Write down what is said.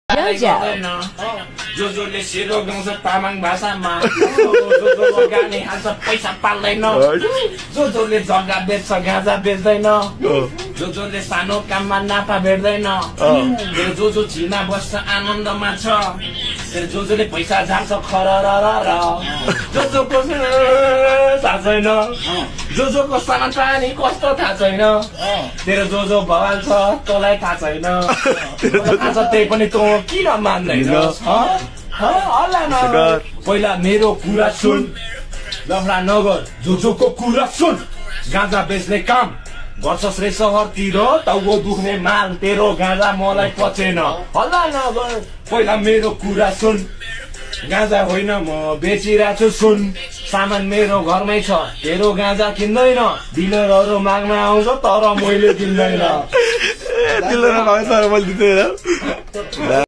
जो जोले सेरो गाउँछ तामाङ भाषामा जो गाने हाल्छ पैसा पाल्दैन जो जोले जग्गा बेच्छ गाँजा बेच्दैन जो जोले सानो काममा नाफा भेट्दैन जो जो झिलमा बस्छ आनन्दमा छ जो जोले पैसा झार्छ खर जो जोको थाहा छैन जो जोको सामान पानी कस्तो थाहा छैन तेरो जो जो भवाल छ तँलाई थाहा छैन थाहा छ त्यही पनि तँ किन मान्दैन पहिला मेरो कुरा सुन लफडा नगर जो जोको कुरा सुन गाँजा बेच्ने काम गर्छस् रे सहरतिर टाउको दुख्ने माल तेरो गाँजा मलाई पचेन हल्ला नगर पहिला मेरो कुरा सुन गाँजा होइन म बेचिरहेको छु सुन सामान मेरो घरमै छ तेरो गाँजा किन्दैन डिलरहरू माग्न आउँछ तर मैले किन्दैन